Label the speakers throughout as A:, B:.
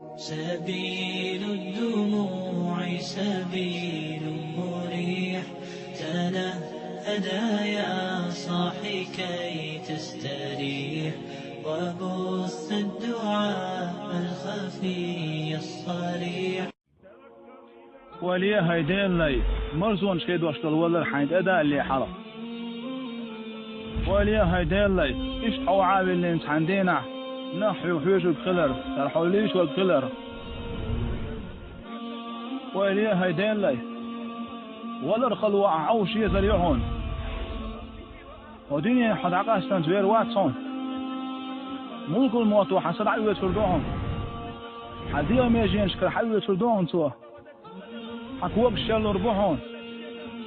A: سبيل الدموع سبيل مريح، تنهدى يا صاحي كي تستريح، وبث الدعاء الخفي الصريح.
B: وليه هيدين لي مرزون شكيد واشتغل ولا الحين أداء اللي حرف. وليه هيدين لي إيش حو عابل اللي انت عندنا نحي وحوش بخلر ترحوا ليش والخلر. وليه هيدين لي ولا الخلوة عوش يزريعون وديني حد عقاستان تبير واتسون ملك الموت وحسد عيوة تردوهم حديا ميجين شكر حيوة تردوهم توا حكوك الشال ربوحون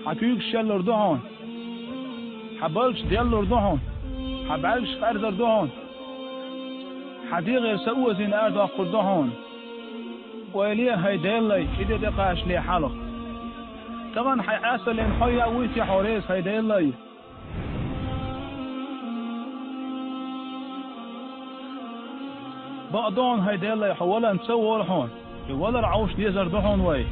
B: حكيوك الشال ردوهم حبالش ديال ردوهم حبالش أرض ردوهم حدي غير سوى زين أرض قردوهم. ويليه هيدين لي إذا دقاش لي حلق طبعا حيأسل إن حيا ويتي حوريس هيدين لي بعضون هيدين لي حولا نسوى الحون ولا العوش ديزر دهون وي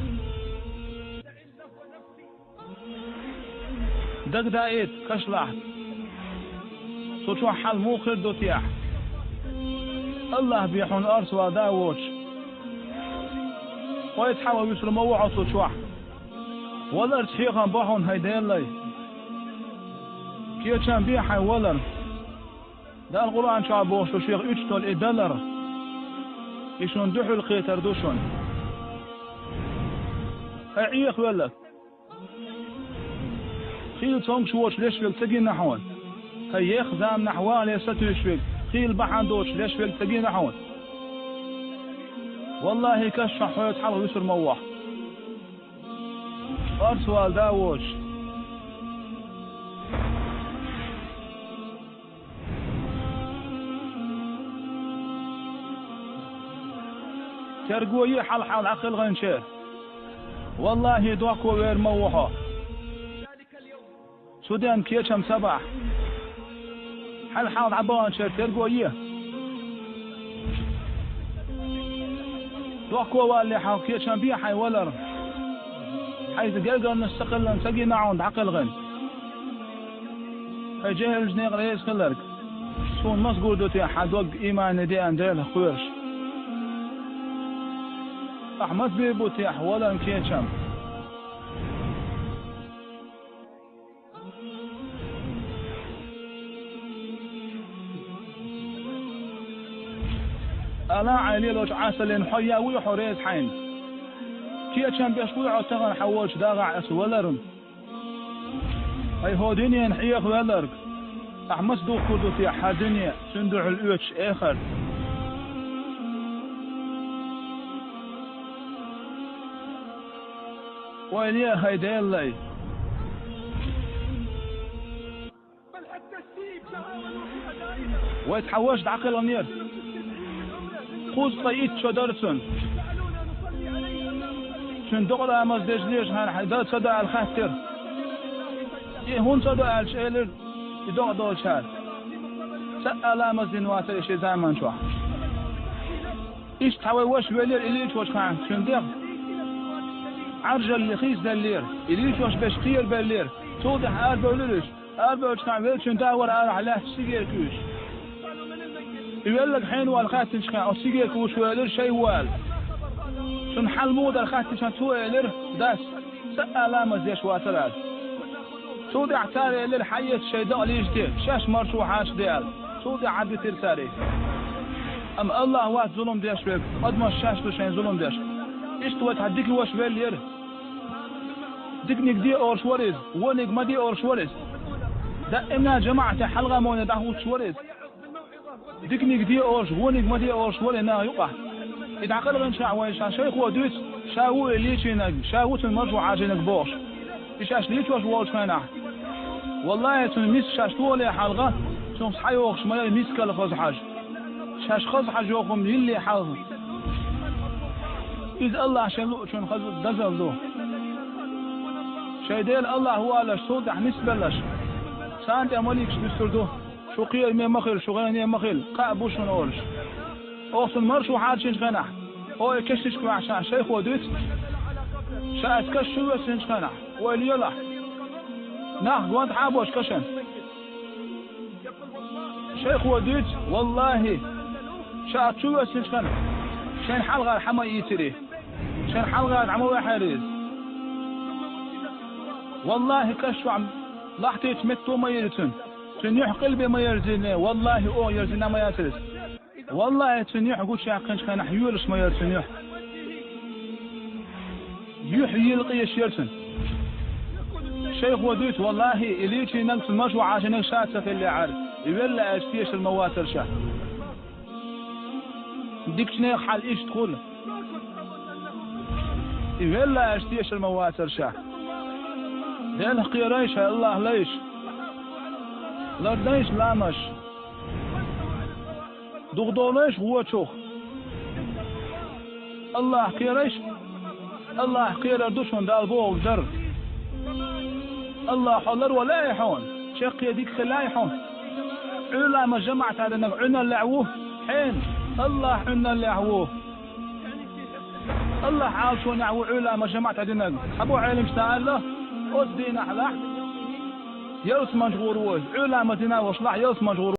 B: دق دايت كشلح صوتوا حل موخر دوتياح الله بيحون أرس وداوش ويتحاول يسر موعو صوتوا ولا ارتحيقا بحون هيدين لي كي كان بيحي ولا دا القرآن شعبوش وشيخ اتشتول إدلر إيشون دحو القيتر دوشون هيعيخ ولا خيل تونك شوش ليش فيك تجي نحون هيخ زام نحوال يستويش فيك خيل بحان دوش ليش فيك تجي نحون والله كشف حويت حلو يسر موح أرسوال داوش ترقوي حل حال عقل غنشير والله دوكو وير موحو سودان كيشم سبع حل حال عبان شير ترقوي دوكو واللي حال كيشم بيحي ولر حيث قلقل نستقل نسقي معون عقل غن هجيه الجنيق رئيس خلرك سون مصقول دوتي حد وق إيمان دي أنديل خويرش أحمد بيبوتيح ولا نكيشم ألا عيلي لوش عسلين حيا ويحوريز حين كيشم بيشويعو تغن حوش داغع أسولرن أي هو دنيا نحيخ ولرك أحمد دو خدوتي حدنيا سندع الأوش آخر ويليه هيدين لي ويتحوشت عقل أمير خوز قيت شدرسن شن دقلا مزدج ليش هان حداد صدع الخاتر هون صدع الشيلر يدق دول شال سألا مزدن واتر إشي زمان شوح إيش تحوي وش ولير إليش وش خان شن دق عرجل اللي خيس دلير إليش وش بشقير بلير توضح أربع وش خان ويل شن داور على سيجير كوش يقول لك حين والخاتم شخان أو سيجير كوش ولير شي وال شن حل مود الخاتم شن تويلر داس سألا مزدش واترال توضع تاري لير حية شيداء ليش دير شاش مرشوحاش ديال توضع عدي ترساري أم الله وات ظلم ديش بيك قد ما الشاش بشين ظلم ديش إيش توات هديك وش بيلير ديكنيك دي أورش وريز ونيك ما دي أورش وريز دائما جماعة حلقة مونة دعوت وريز ديكنيك دي أورش ونيك ما دي أورش وريز نا يقع إذا عقل غن شعوي شيخ ودوت شاو ليشينك شاوت المرجوع عاجينك بوش إيش ليش وش وش خنا والله تنميس شاش طولي حلقة شوف حيوخ شمال ميس كلا خز حاج شاش خز حاج يوخم يلي حلقة إذا الله عشان شون خز دزل ذو شيديل الله هو على صوت نسبة لش سانت أماليك بيستردو شو قيل مين مخيل شو غير مين مخيل قابوش من أولش أوصل مرشو حاجين خنا هو يكشش عشان شيخ وديت شاء تكشوا سنشخنا وليلا ناخ وانت حابوش كشن شيخ وديت والله شاء تشوا سنشخنا شين حلقة حما يتري شين حلقة عمو حريز والله كشوا عم لاحتي تمتو ما يرتن تنيح قلبي ما يرزيني والله او يرزينا ما يترس والله تنيح قول شاقنش كان حيولش ما يرتنيح يحيي القيش يرسن شيخ وديت والله إليتي نقص المشروع عشان شاتسة في اللي عارف يبلع اشتيش المواتر شاه ديك شنو حال ايش تقول يبلع اشتيش المواتر شاه لأنه قيريش الله ليش لا دايش لامش دغدوليش هو تشوخ الله قيريش الله قير دوشون دال بوغ در الله حضر ولا يحون شيخ يديك خلا يحون علا ما جمعت هذا النبع عنا اللعوه حين الله عنا اللعوه الله عاوشون يعوه علا ما جمعت هذا النبع أبو علم استعال له الدين أحلى يوس مجغور وش علا ما دينا وصلح يوس مجغور